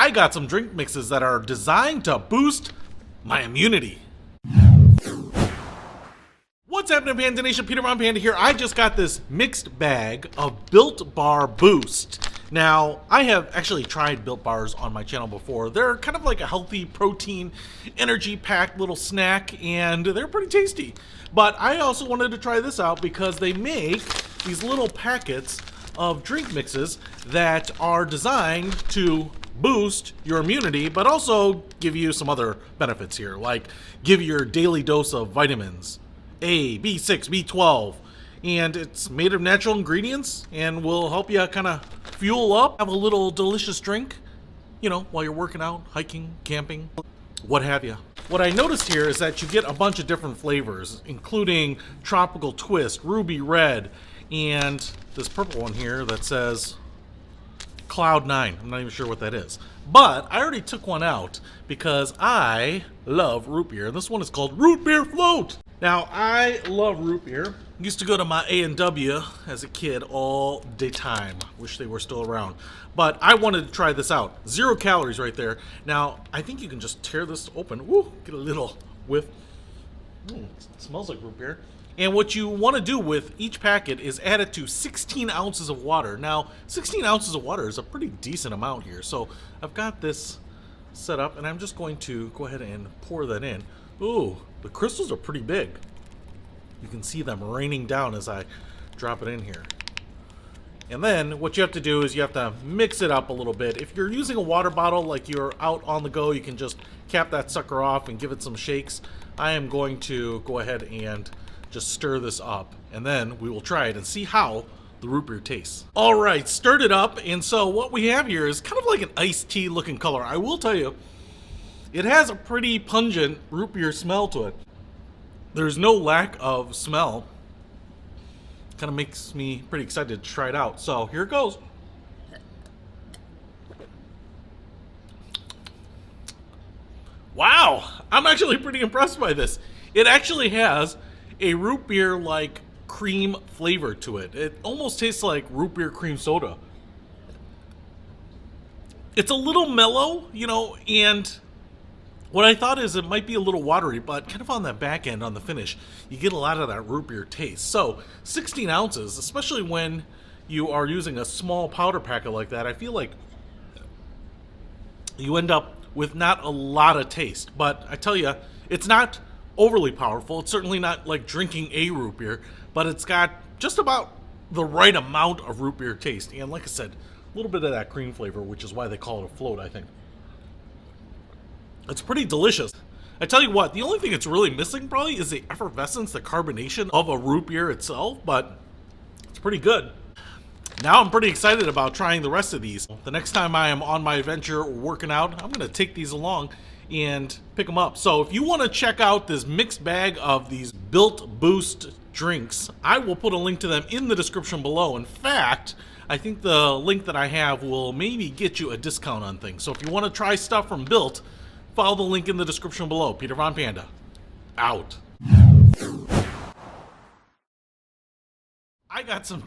I got some drink mixes that are designed to boost my immunity. What's happening, Panda Nation? Peter Von Panda here. I just got this mixed bag of Built Bar Boost. Now, I have actually tried Built Bars on my channel before. They're kind of like a healthy protein, energy-packed little snack, and they're pretty tasty. But I also wanted to try this out because they make these little packets of drink mixes that are designed to boost your immunity, but also give you some other benefits here, like give you your daily dose of vitamins, A, B6, B12, and it's made of natural ingredients and will help you kind of fuel up, have a little delicious drink, you know, while you're working out, hiking, camping, what have you. What I noticed here is that you get a bunch of different flavors, including Tropical Twist, Ruby Red, and this purple one here that says Cloud 9. I'm not even sure what that is. But I already took one out because I love root beer. This one is called Root Beer Float. Now, I love root beer. Used to go to my A&W as a kid all the time. Wish they were still around. But I wanted to try this out. 0 calories right there. Now, I think you can just tear this open. Woo, get a little whiff. It smells like root beer. And what you want to do with each packet is add it to 16 ounces of water. Now, 16 ounces of water is a pretty decent amount here. So I've got this set up, and I'm just going to go ahead and pour that in. Ooh, the crystals are pretty big. You can see them raining down as I drop it in here. And then what you have to do is you have to mix it up a little bit. If you're using a water bottle, like you're out on the go, you can just cap that sucker off and give it some shakes. I am going to go ahead and just stir this up, and then we will try it and see how the root beer tastes. All right, stirred it up, and so what we have here is kind of like an iced tea looking color. I will tell you, it has a pretty pungent root beer smell to it. There's no lack of smell. Kind of makes me pretty excited to try it out. So here it goes. Wow, I'm actually pretty impressed by this. It actually has a root beer like cream flavor to it. It almost tastes like root beer cream soda. It's a little mellow, you know, and what I thought is it might be a little watery, but kind of on that back end, on the finish, you get a lot of that root beer taste. So 16 ounces, especially when you are using a small powder packet like that, I feel like you end up with not a lot of taste. But I tell you, it's not overly powerful. It's certainly not like drinking a root beer, but it's got just about the right amount of root beer taste. And like I said, a little bit of that cream flavor, which is why they call it a float, I think. It's pretty delicious. I tell you what, the only thing it's really missing probably is the effervescence, the carbonation of a root beer itself, but it's pretty good. Now I'm pretty excited about trying the rest of these. The next time I am on my adventure working out, I'm going to take these along and pick them up. So if you want to check out this mixed bag of these Built Boost drinks, I will put a link to them in the description below. In fact, I think the link that I have will maybe get you a discount on things. So if you want to try stuff from Built, follow the link in the description below. Peter Von Panda, out. I got some